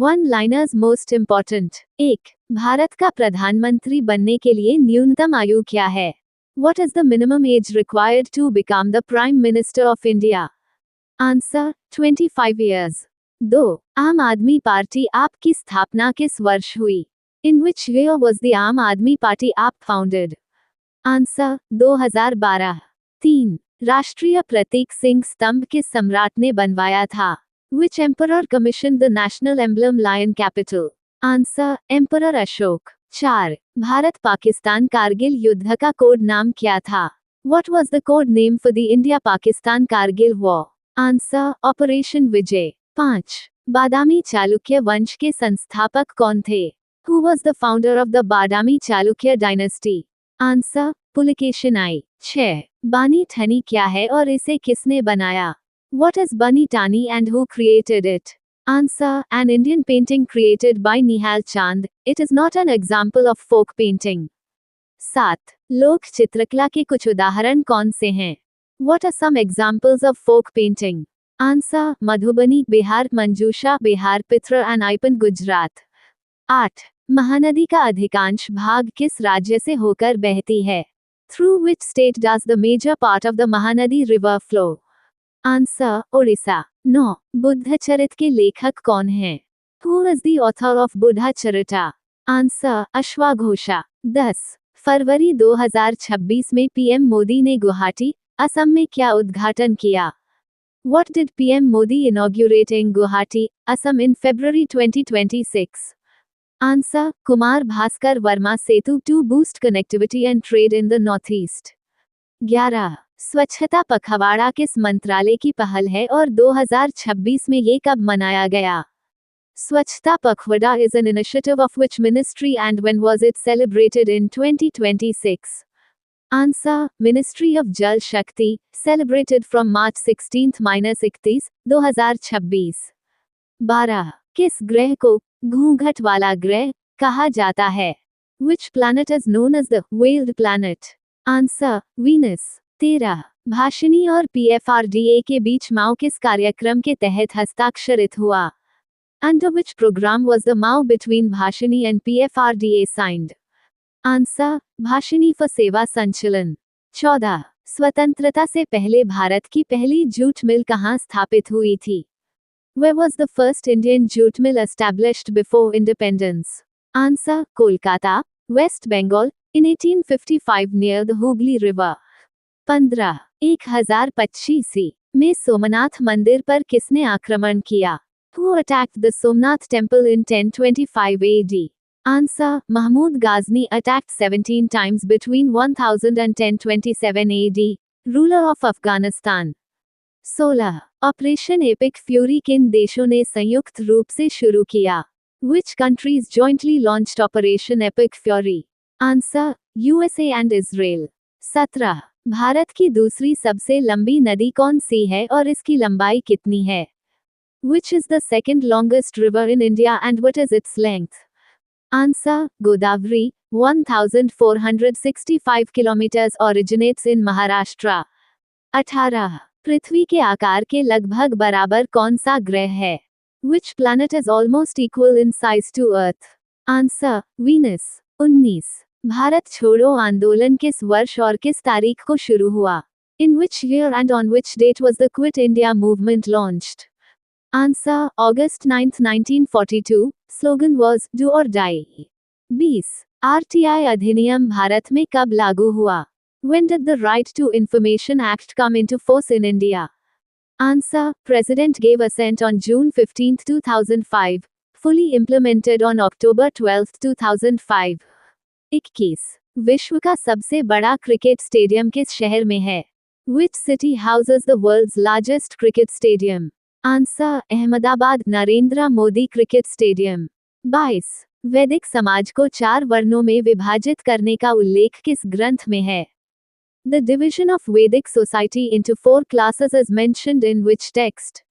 One liners most important. 1. Bharat का प्रधानमंत्री बनने के लिए न्यूनतम आयु क्या है? What is the minimum age required to become the Prime Minister of India? Answer: 25 years. 2. आम आदमी पार्टी आप की स्थापना किस वर्ष हुई? In which year was the आम आदमी पार्टी आप founded? Answer: 2012. 3. राष्ट्रीय प्रतीक सिंह स्तंभ किस सम्राट ने बनवाया था? Which emperor commissioned the national emblem lion capital? Answer: Emperor Ashok. 4. Bharat Pakistan Kargil युद्ध का कोड नाम क्या था? What was the code name for the India-Pakistan Kargil War? Answer: Operation Vijay. 5. बादामी चालुक्य वंश के संस्थापक कौन थे? Who was the founder of the Badami Chalukya dynasty? Answer: Pulikeshin I. 6. बानी ठनी क्या है और इसे किसने बनाया? What is Bani Tani and who created it? Answer: An Indian painting created by Nihal Chand. It is not an example of folk painting. 7. लोक चित्रकला के कुछ उदाहरण कौन से हैं? What are some examples of folk painting? Answer: Madhubani Bihar, Manjusha Bihar, पिथ्र and Aipan Gujarat. 8. Mahanadi का अधिकांश भाग किस राज्य से होकर बहती है? Through which state does the major part of the Mahanadi river flow? Answer: Odisha. 9. Buddha चरित के लेखक कौन हैं? Who is the author of Buddha Charita? Answer: अश्वाघोषा. 10. फरवरी 2026 में पीएम मोदी ने गुवाहाटी, असम में क्या उद्घाटन किया? What did PM Modi inaugurate in Guwahati, Assam in February 2026? Answer: Kumar Bhaskar Verma Setu to boost connectivity and trade in the Northeast. 11. स्वच्छता पखवाड़ा किस मंत्रालय की पहल है और 2026 में ये कब मनाया गया? स्वच्छता पखवाड़ा is an initiative of which ministry and when was it celebrated in 2026? Answer: Ministry of Jal Shakti, celebrated from March 16-31, 2026. 12. किस ग्रह को घूंघट वाला ग्रह कहा जाता है? Which planet is known as the veiled planet? Answer: Venus. 13. Bhashini और PFRDA के बीच माओ किस कार्यक्रम के तहत हस्ताक्षरित हुआ? Under which program was the MOU between Bhashini and PFRDA signed? Answer: Bhashini for सेवा संचलन. 14. स्वतंत्रता से पहले भारत की पहली जूट मिल कहाँ स्थापित हुई थी? Where was the first Indian jute mill established before independence? Answer: Kolkata, West Bengal, in 1855 near the Hooghly River. 15. 1025 में सोमनाथ मंदिर पर किसने आक्रमण किया? Who attacked the Somnath temple in 1025 AD? Answer: Mahmud Ghazni attacked 17 times between 1000 and 1027 AD, ruler of Afghanistan. 16. Operation epic fury किन देशों ने संयुक्त रूप से शुरू किया? Which countries jointly launched Operation Epic Fury? Answer: USA and Israel. 17. Bharat की दूसरी सबसे लंबी नदी कौन सी है और इसकी लंबाई कितनी है? Which is the second longest river in India and what is its length? Answer: Godavari, 1465 kilometers, originates in Maharashtra. 18. पृथ्वी के आकार के लगभग बराबर कौन सा ग्रह है? Which planet is almost equal in size to Earth? Answer: Venus. 19. Bharat छोड़ो आंदोलन किस वर्ष और किस तारीख को शुरू हुआ? In which year and on which date was the Quit India movement launched? Answer: August 9, 1942. Slogan was Do or Die. 20. RTI अधिनियम भारत में कब लागू हुआ? When did the Right to Information Act come into force in India? Answer: President gave assent on June 15, 2005. Fully implemented on October 12, 2005. 21. विश्व का सबसे बड़ा cricket stadium किस शहर में है? Which city houses the world's largest cricket stadium? Answer: Ahmedabad Narendra Modi cricket stadium. 22. वैदिक समाज को 4 वर्णों में विभाजित करने का उल्लेख किस ग्रंथ में है? The division of Vedic society into 4 classes is mentioned in which text?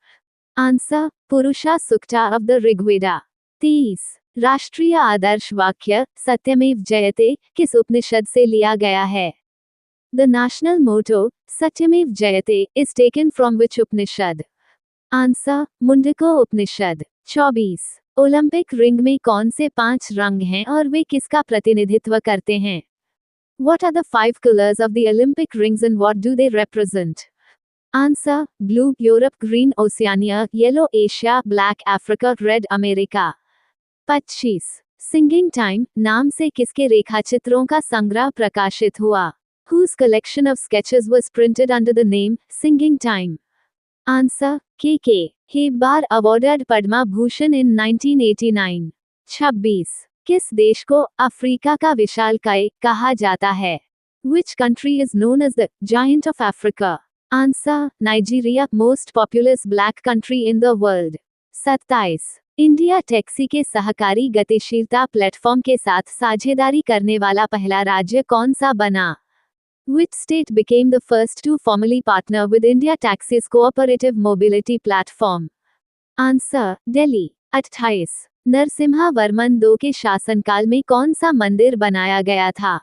Answer: Purusha Sukta of the Rigveda. 23. राष्ट्रीय आदर्श वाक्य सत्यमेव जयते किस उपनिषद से लिया गया है? The national motto Satyameva Jayate is taken from which Upanishad? Answer: Mundaka Upanishad. 24. Olympic ring में कौन से 5 रंग हैं और वे किसका प्रतिनिधित्व करते हैं? What are the 5 colors of the Olympic rings and what do they represent? Answer: blue Europe, green Oceania, yellow Asia, black Africa, red America. 25. Singing time नाम से किसके रेखाचित्रों का संग्रह प्रकाशित हुआ? Whose collection of sketches was printed under the name Singing Time? Answer: K.K. Hebbar awarded Padma Bhushan in 1989. 26. किस देश को अफ्रीका का विशालकाय कहा जाता है? Which country is known as the Giant of Africa? Answer: Nigeria, most populous black country in the world. 27. India taxi के सहकारी गतिशीलता प्लेटफॉर्म के साथ साझेदारी करने वाला पहला राज्य कौन सा बना? Which state became the first to formally partner with India Taxi's cooperative mobility platform? Answer: Delhi. 28. Narasimha Varman II के शासनकाल में कौन सा मंदिर बनाया गया था?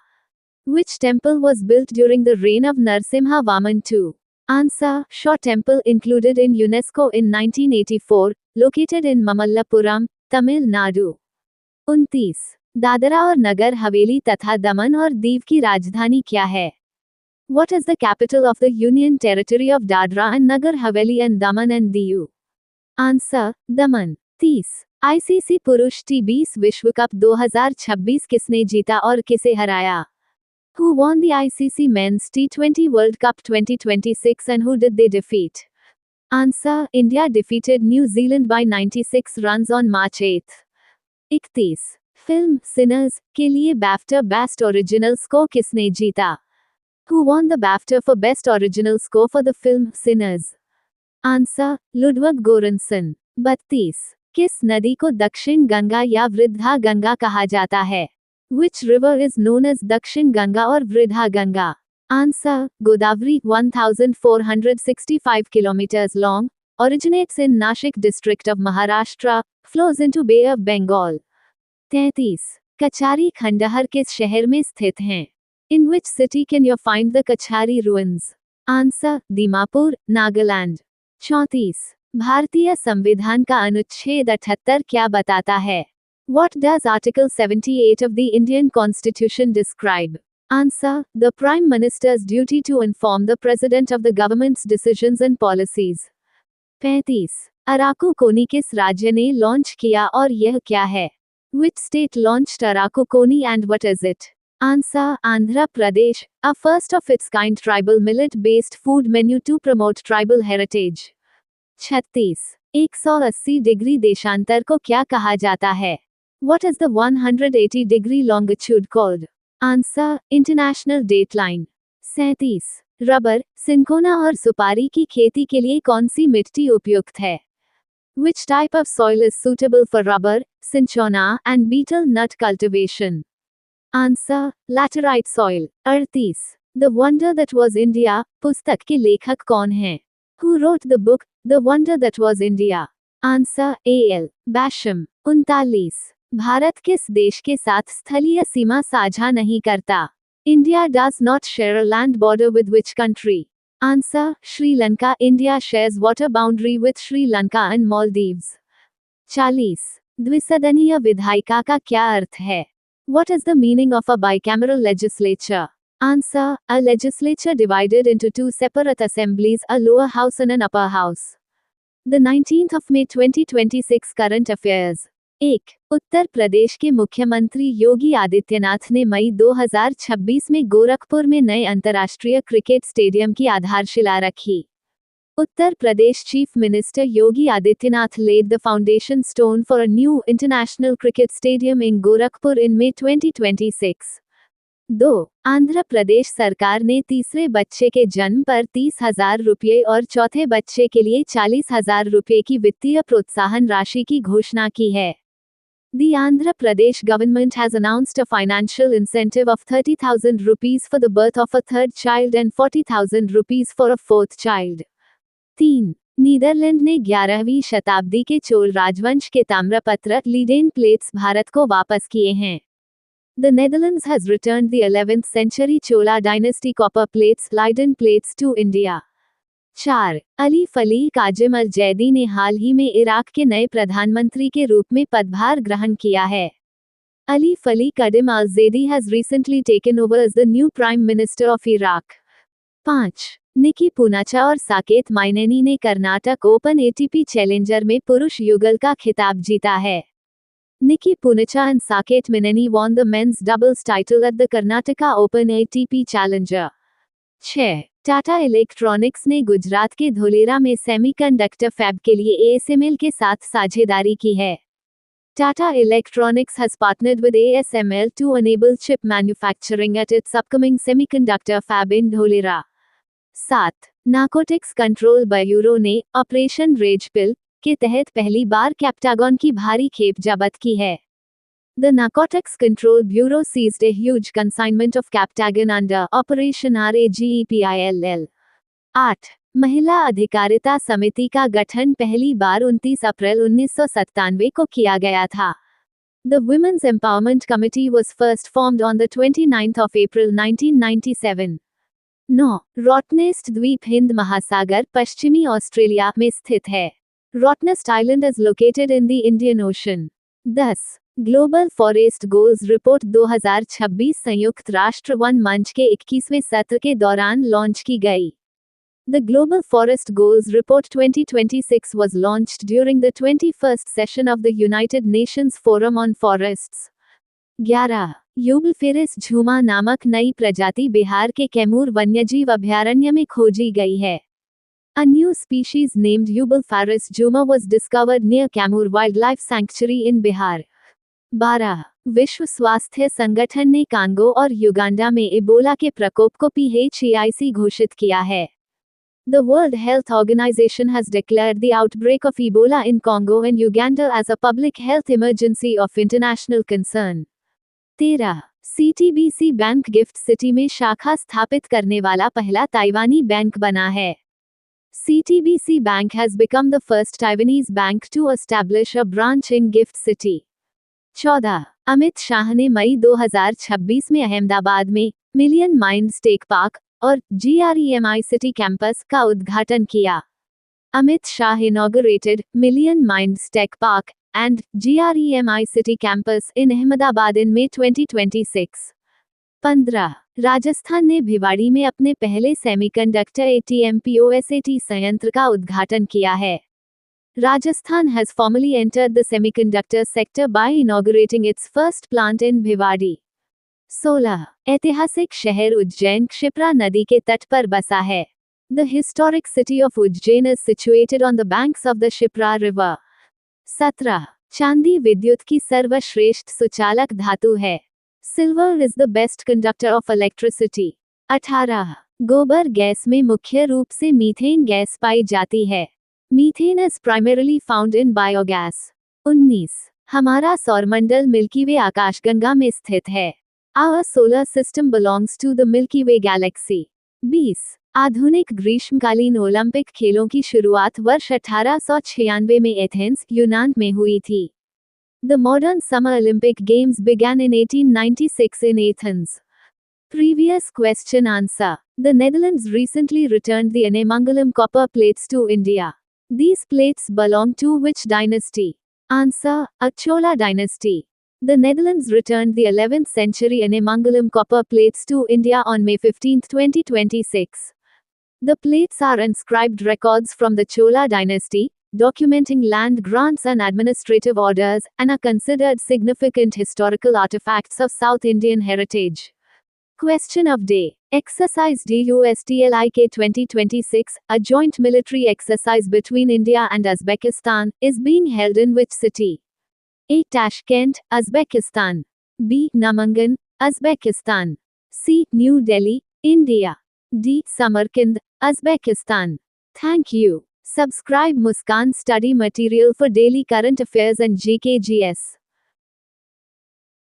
Which temple was built during the reign of Narsimha Varman II? Answer: Shaw Temple, included in UNESCO in 1984, located in Mamallapuram, Tamil Nadu. 29. Dadra और नगर हवेली तथा दमन और दीव की राजधानी क्या है? What is the capital of the Union Territory of Dadra and Nagar Haveli and Daman and Diu? Answer: Daman. 30. ICC पुरुष टी20 विश्व cup 2026 किसने जीता और किसे हराया? Who won the ICC Men's T20 World Cup 2026 and who did they defeat? Answer: India defeated New Zealand by 96 runs on March 8. 31. Film Sinners के लिए BAFTA best original score किसने जीता? Who won the BAFTA for Best Original Score for the film Sinners? Answer: Ludwig Göransson. 32. किस नदी को दक्षिण गंगा या वृद्धा गंगा कहा जाता है? Which river is known as दक्षिण गंगा और वृद्धा Ganga? Answer: Godavari. 1465 kilometers long, originates in Nashik district of Maharashtra, flows into Bay of Bengal. 33. Kachari खंडहर किस शहर में स्थित हैं? In which city can you find the Kachari ruins? Answer: Dimapur, Nagaland. 34. भारतीय संविधान का अनुच्छेद 78 क्या बताता है? What does Article 78 of the Indian Constitution describe? Answer: The Prime Minister's duty to inform the President of the government's decisions and policies. 35. Araku कोनी किस राज्य ने लॉन्च किया और यह क्या है? Which state launched Araku Koni and what is it? Answer: Andhra Pradesh, a first of its kind tribal millet-based food menu to promote tribal heritage. 36. 180 degree देशांतर को क्या कहा जाता है? What is the 180 degree longitude called? Answer: International Dateline. 37. Rubber, cinchona और सुपारी की खेती के लिए कौन सी मिट्टी उपयुक्त है? Which type of soil is suitable for rubber, cinchona, and betel nut cultivation? Answer: Laterite soil. 38. The Wonder That Was India पुस्तक के लेखक कौन हैं? Who wrote the book The Wonder That Was India? Answer: A.L. Basham. 39. Bharat किस देश के साथ स्थलीय सीमा साझा नहीं करता? India does not share a land border with which country? Answer: Sri Lanka. India shares water boundary with Sri Lanka and Maldives. 40. द्विसदनीय विधायिका का क्या अर्थ है? What is the meaning of a bicameral legislature? Answer: A legislature divided into two separate assemblies, a lower house and an upper house. The 19th of May 2026 current affairs. 1. Uttar Pradesh के मुख्यमंत्री योगी आदित्यनाथ ने मई 2026 में गोरखपुर में नए अंतर्राष्ट्रीय क्रिकेट स्टेडियम की आधारशिला रखी. Uttar Pradesh chief minister Yogi Adityanath laid the foundation stone for a new international cricket stadium in Gorakhpur in May 2026. 2. Andhra Pradesh सरकार ने तीसरे बच्चे के जन्म पर 30,000 रुपये और चौथे बच्चे के लिए 40,000 रुपये की वित्तीय प्रोत्साहन राशि की घोषणा की है. The Andhra Pradesh government has announced a financial incentive of 30,000 rupees for the birth of a third child and 40,000 rupees for a fourth child. 3. Netherlands ने 11वीं शताब्दी के चोल राजवंश के ताम्रपत्र लीडेन प्लेट्स भारत को वापस किए हैं. The Netherlands has returned the 11th century Chola dynasty copper plates, Leiden plates to India. 4. Ali फलीह Kazim अल जैदी ने हाल ही में इराक के नए प्रधानमंत्री के रूप में पदभार ग्रहण किया है। Ali Fali Kadim al-Zaidi has recently taken over as the new Prime Minister of Iraq. 5. निकी पूनाचा और साकेत माइनेनी ने कर्नाटक ओपन एटीपी चैलेंजर में पुरुष युगल का खिताब जीता है। Nikki Punacha and Saket Maineni won the men's doubles title at the Karnataka Open ATP Challenger. 6. Tata electronics ने गुजरात के धोलेरा में सेमीकंडक्टर फैब के लिए ASML के साथ साझेदारी की है। Tata Electronics has partnered with ASML to enable chip manufacturing at its upcoming semiconductor fab in Dholera. 7. Narcotics control bureau ने ऑपरेशन रेज पिल के तहत पहली बार कैप्टागॉन की भारी खेप जब्त की है। The Narcotics Control Bureau seized a huge consignment of Captagon under Operation RAGEPILL. 8. महिला अधिकारिता समिति का गठन पहली बार 29 अप्रैल 1997 को किया गया था। The Women's Empowerment Committee was first formed on the 29th of April 1997. 9. रॉटनेस्ट द्वीप हिंद महासागर पश्चिमी ऑस्ट्रेलिया में स्थित है। Rottnest island is located in the Indian Ocean. 10. Global forest goals report 2026 संयुक्त राष्ट्र वन मंच के 21वें सत्र के दौरान लॉन्च की गई। The Global Forest Goals Report 2026 was launched during the 21st session of the United Nations Forum on Forests. 11. यूबलफेरिस झूमा नामक नई प्रजाति बिहार के कैमूर वन्यजीव अभयारण्य में खोजी गई है। A new species named Eublepharis jhuma was discovered near Kamur Wildlife Sanctuary in Bihar. 12. विश्व स्वास्थ्य संगठन ने कांगो और युगांडा में इबोला के प्रकोप को PHEIC घोषित किया है। The World Health Organization has declared the outbreak of Ebola in Congo and Uganda as a public health emergency of international concern. 13. CTBC bank gift city में शाखा स्थापित करने वाला पहला ताइवानी बैंक बना है। CTBC Bank has become the first Taiwanese bank to establish a branch in Gift City. 14. Amit Shah ने मई 2026 में अहमदाबाद में मिलियन माइंड्स टेक पार्क और GREMI सिटी कैंपस का उद्घाटन किया। Amit Shah inaugurated Million Minds Tech Park and GREMI City Campus in Ahmedabad in May 2026. 15. Rajasthan ने भिवाड़ी में अपने पहले सेमीकंडक्टर ATM POSAT संयंत्र का उद्घाटन किया है। Rajasthan has formally entered the semiconductor sector by inaugurating its first plant in Bhiwadi. 16. ऐतिहासिक शहर उज्जैन क्षिप्रा नदी के तट पर बसा है। The historic city of Ujjain is situated on the banks of the Shipra River. 17. चांदी विद्युत की सर्वश्रेष्ठ सुचालक धातु है। Silver is the best conductor of electricity. 18. गोबर गैस में मुख्य रूप से मीथेन गैस पाई जाती है। Methane is primarily found in biogas. 19. हमारा सौरमंडल मिल्की वे आकाशगंगा में स्थित है। Our solar system belongs to the Milky Way galaxy. 20. आधुनिक ग्रीष्मकालीन ओलंपिक खेलों की शुरुआत वर्ष 1896 में एथेंस, यूनान में हुई थी। The modern Summer Olympic Games began in 1896 in Athens. Previous question answer. The Netherlands recently returned the Anemangalam copper plates to India. These plates belong to which dynasty? Answer: Chola dynasty. The Netherlands returned the 11th century Anemangalam copper plates to India on May 15, 2026. The plates are inscribed records from the Chola dynasty, documenting land grants and administrative orders, and are considered significant historical artifacts of South Indian heritage. Question of day. Exercise DUSTLIK 2026, a joint military exercise between India and Uzbekistan, is being held in which city? A. Tashkent, Uzbekistan. B. Namangan, Uzbekistan. C. New Delhi, India. D. Samarkand, Uzbekistan. Thank you. Subscribe Muskan Study Material for daily current affairs and GKGS.